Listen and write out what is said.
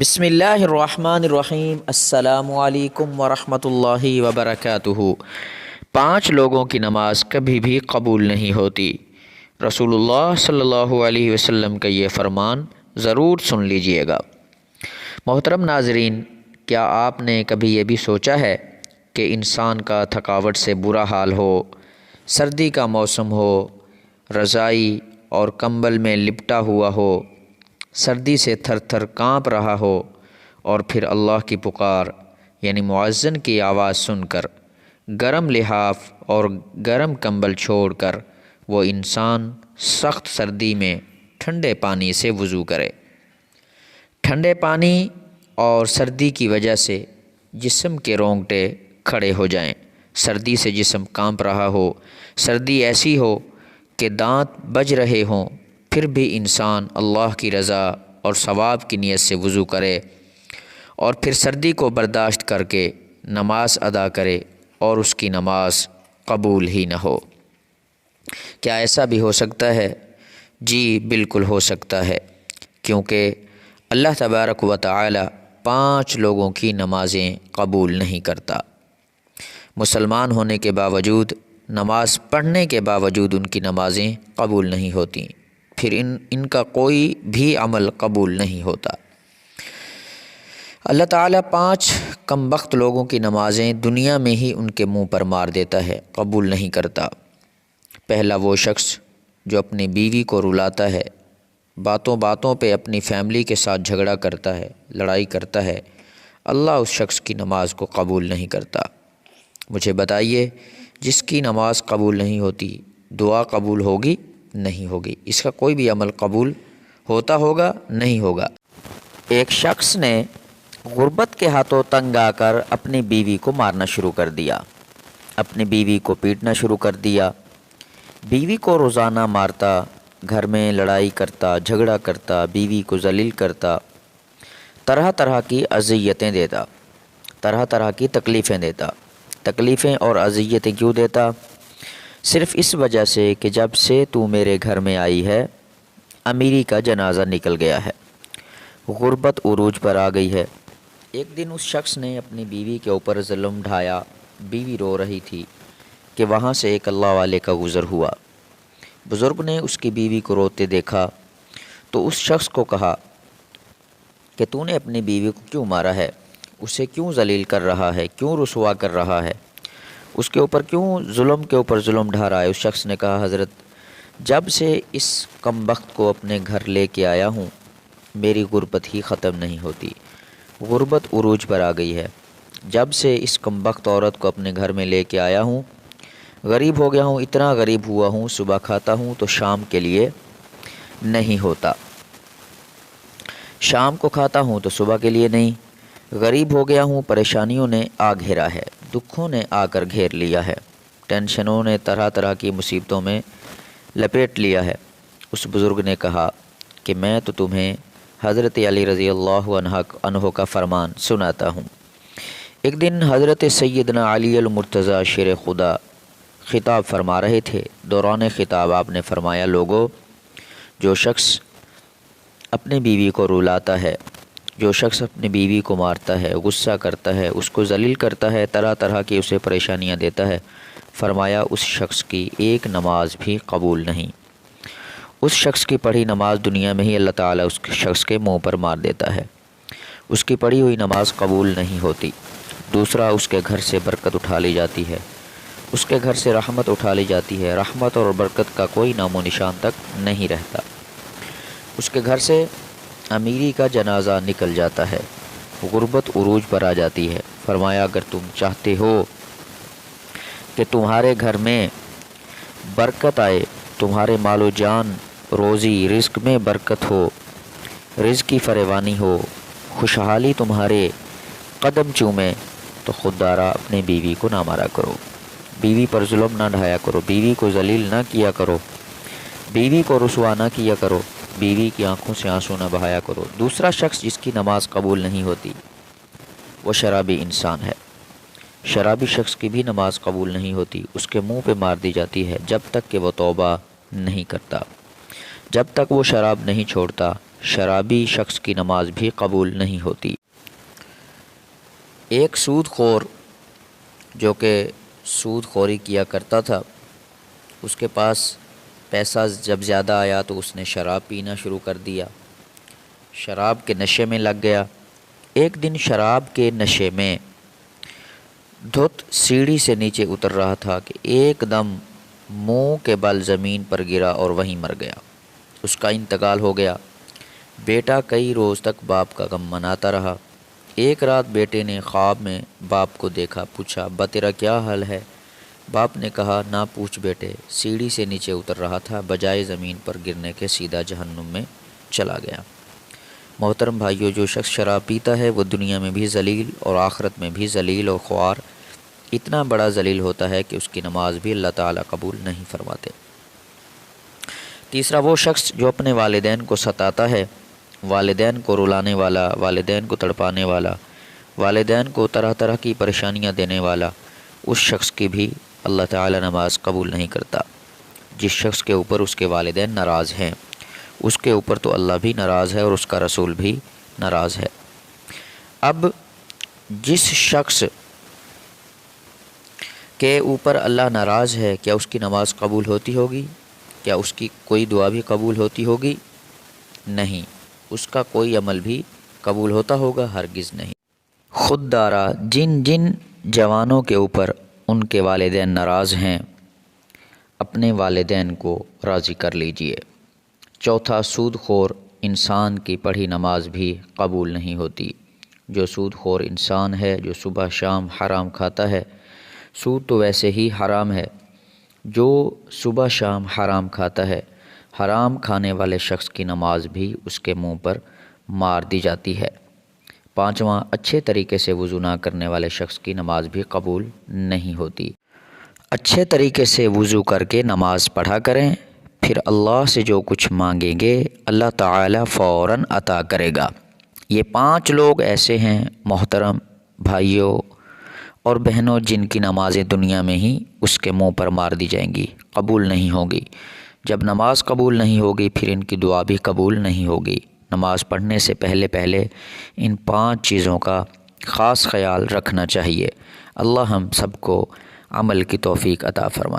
بسم اللہ الرحمن الرحیم۔ السلام علیکم ورحمۃ اللہ وبرکاتہ۔ 5 لوگوں کی نماز کبھی بھی قبول نہیں ہوتی۔ رسول اللہ صلی اللہ علیہ وسلم کا یہ فرمان ضرور سن لیجئے گا۔ محترم ناظرین، کیا آپ نے کبھی یہ بھی سوچا ہے کہ انسان کا تھکاوٹ سے برا حال ہو، سردی کا موسم ہو، رضائی اور کمبل میں لپٹا ہوا ہو، سردی سے تھر تھر کانپ رہا ہو، اور پھر اللہ کی پکار یعنی مؤذن کی آواز سن کر گرم لحاف اور گرم کمبل چھوڑ کر وہ انسان سخت سردی میں ٹھنڈے پانی سے وضو کرے۔ ٹھنڈے پانی اور سردی کی وجہ سے جسم کے رونگٹے کھڑے ہو جائیں، سردی سے جسم کانپ رہا ہو، سردی ایسی ہو کہ دانت بج رہے ہوں، پھر بھی انسان اللہ کی رضا اور ثواب کی نیت سے وضو کرے اور پھر سردی کو برداشت کر کے نماز ادا کرے اور اس کی نماز قبول ہی نہ ہو۔ کیا ایسا بھی ہو سکتا ہے؟ جی بالکل ہو سکتا ہے، کیونکہ اللہ تبارک و تعالی 5 لوگوں کی نمازیں قبول نہیں کرتا۔ مسلمان ہونے کے باوجود، نماز پڑھنے کے باوجود ان کی نمازیں قبول نہیں ہوتیں، پھر ان کا کوئی بھی عمل قبول نہیں ہوتا۔ اللہ تعالیٰ 5 کم بخت لوگوں کی نمازیں دنیا میں ہی ان کے منہ پر مار دیتا ہے، قبول نہیں کرتا۔ پہلا وہ شخص جو اپنی بیوی کو رلاتا ہے، باتوں باتوں پہ اپنی فیملی کے ساتھ جھگڑا کرتا ہے، لڑائی کرتا ہے، اللہ اس شخص کی نماز کو قبول نہیں کرتا۔ مجھے بتائیے، جس کی نماز قبول نہیں ہوتی، دعا قبول ہوگی؟ نہیں ہوگی۔ اس کا کوئی بھی عمل قبول ہوتا ہوگا؟ نہیں ہوگا۔ ایک شخص نے غربت کے ہاتھوں تنگ آ کر اپنی بیوی کو مارنا شروع کر دیا، اپنی بیوی کو پیٹنا شروع کر دیا، بیوی کو روزانہ مارتا، گھر میں لڑائی کرتا، جھگڑا کرتا، بیوی کو ذلیل کرتا، طرح طرح کی اذیتیں دیتا، طرح طرح کی تکلیفیں دیتا۔ تکلیفیں اور اذیتیں کیوں دیتا؟ صرف اس وجہ سے کہ جب سے تو میرے گھر میں آئی ہے، امیری کا جنازہ نکل گیا ہے، غربت عروج پر آ گئی ہے۔ ایک دن اس شخص نے اپنی بیوی کے اوپر ظلم ڈھایا، بیوی رو رہی تھی کہ وہاں سے ایک اللہ والے کا گزر ہوا۔ بزرگ نے اس کی بیوی کو روتے دیکھا تو اس شخص کو کہا کہ تو نے اپنی بیوی کو کیوں مارا ہے، اسے کیوں ذلیل کر رہا ہے، کیوں رسوا کر رہا ہے، اس کے اوپر کیوں ظلم کے اوپر ظلم ڈھا رہا ہے؟ اس شخص نے کہا، حضرت، جب سے اس کم بخت کو اپنے گھر لے کے آیا ہوں، میری غربت ہی ختم نہیں ہوتی، غربت عروج پر آ گئی ہے۔ جب سے اس کم بخت عورت کو اپنے گھر میں لے کے آیا ہوں، غریب ہو گیا ہوں، اتنا غریب ہوا ہوں، صبح کھاتا ہوں تو شام کے لیے نہیں ہوتا، شام کو کھاتا ہوں تو صبح کے لیے نہیں، غریب ہو گیا ہوں، پریشانیوں نے آ گھیرا ہے، دکھوں نے آ کر گھیر لیا ہے، ٹینشنوں نے طرح طرح کی مصیبتوں میں لپیٹ لیا ہے۔ اس بزرگ نے کہا کہ میں تو تمہیں حضرت علی رضی اللہ عنہ کا فرمان سناتا ہوں۔ ایک دن حضرت سیدنا علی المرتضیٰ شیر خدا خطاب فرما رہے تھے۔ دوران خطاب آپ نے فرمایا، لوگو، جو شخص اپنی بیوی کو رلاتا ہے، جو شخص اپنی بیوی کو مارتا ہے، غصہ کرتا ہے، اس کو ذلیل کرتا ہے، طرح طرح کی اسے پریشانیاں دیتا ہے، فرمایا اس شخص کی ایک نماز بھی قبول نہیں۔ اس شخص کی پڑھی نماز دنیا میں ہی اللہ تعالیٰ اس شخص کے منہ پر مار دیتا ہے، اس کی پڑھی ہوئی نماز قبول نہیں ہوتی۔ دوسرا، اس کے گھر سے برکت اٹھا لی جاتی ہے، اس کے گھر سے رحمت اٹھا لی جاتی ہے، رحمت اور برکت کا کوئی نام و نشان تک نہیں رہتا، اس کے گھر سے امیری کا جنازہ نکل جاتا ہے، غربت عروج پر آ جاتی ہے۔ فرمایا، اگر تم چاہتے ہو کہ تمہارے گھر میں برکت آئے، تمہارے مال و جان، روزی رزق میں برکت ہو، رزق کی فراوانی ہو، خوشحالی تمہارے قدم چومے، تو خود دارا اپنے بیوی کو نہ مارا کرو، بیوی پر ظلم نہ ڈھایا کرو، بیوی کو ذلیل نہ کیا کرو، بیوی کو رسوا نہ کیا کرو، بیوی کی آنکھوں سے آنسو نہ بہایا کرو۔ دوسرا شخص جس کی نماز قبول نہیں ہوتی، وہ شرابی انسان ہے۔ شرابی شخص کی بھی نماز قبول نہیں ہوتی، اس کے منہ پہ مار دی جاتی ہے جب تک کہ وہ توبہ نہیں کرتا، جب تک وہ شراب نہیں چھوڑتا، شرابی شخص کی نماز بھی قبول نہیں ہوتی۔ ایک سود خور جو کہ سود خوری کیا کرتا تھا، اس کے پاس پیسہ جب زیادہ آیا تو اس نے شراب پینا شروع کر دیا، شراب کے نشے میں لگ گیا۔ ایک دن شراب کے نشے میں دھت سیڑھی سے نیچے اتر رہا تھا کہ ایک دم منہ کے بل زمین پر گرا اور وہیں مر گیا۔ اس کا انتقال ہو گیا۔ بیٹا کئی روز تک باپ کا غم مناتا رہا۔ ایک رات بیٹے نے خواب میں باپ کو دیکھا، پوچھا ابا تیرا کیا حال ہے؟ باپ نے کہا نہ پوچھ بیٹے، سیڑھی سے نیچے اتر رہا تھا، بجائے زمین پر گرنے کے سیدھا جہنم میں چلا گیا۔ محترم بھائیو، جو شخص شراب پیتا ہے وہ دنیا میں بھی ذلیل اور آخرت میں بھی ذلیل اور خوار، اتنا بڑا ذلیل ہوتا ہے کہ اس کی نماز بھی اللہ تعالیٰ قبول نہیں فرماتے۔ تیسرا، وہ شخص جو اپنے والدین کو ستاتا ہے، والدین کو رلانے والا، والدین کو تڑپانے والا، والدین کو طرح طرح کی پریشانیاں دینے والا، اس شخص کی بھی اللہ تعالیٰ نماز قبول نہیں کرتا۔ جس شخص کے اوپر اس کے والدین ناراض ہیں، اس کے اوپر تو اللہ بھی ناراض ہے اور اس کا رسول بھی ناراض ہے۔ اب جس شخص کے اوپر اللہ ناراض ہے، کیا اس کی نماز قبول ہوتی ہوگی؟ کیا اس کی کوئی دعا بھی قبول ہوتی ہوگی؟ نہیں۔ اس کا کوئی عمل بھی قبول ہوتا ہوگا؟ ہرگز نہیں۔ خود دارا جن جن جوانوں کے اوپر ان کے والدین ناراض ہیں، اپنے والدین کو راضی کر لیجئے۔ چوتھا، سود خور انسان کی پڑھی نماز بھی قبول نہیں ہوتی۔ جو سود خور انسان ہے، جو صبح شام حرام کھاتا ہے، سود تو ویسے ہی حرام ہے، جو صبح شام حرام کھاتا ہے، حرام کھانے والے شخص کی نماز بھی اس کے منہ پر مار دی جاتی ہے۔ پانچواں، اچھے طریقے سے وضو نہ کرنے والے شخص کی نماز بھی قبول نہیں ہوتی۔ اچھے طریقے سے وضو کر کے نماز پڑھا کریں، پھر اللہ سے جو کچھ مانگیں گے اللہ تعالیٰ فوراً عطا کرے گا۔ یہ 5 لوگ ایسے ہیں محترم بھائیوں اور بہنوں، جن کی نمازیں دنیا میں ہی اس کے منہ پر مار دی جائیں گی، قبول نہیں ہوگی۔ جب نماز قبول نہیں ہوگی پھر ان کی دعا بھی قبول نہیں ہوگی۔ نماز پڑھنے سے پہلے ان 5 چیزوں کا خاص خیال رکھنا چاہیے۔ اللہ ہم سب کو عمل کی توفیق عطا فرمائے۔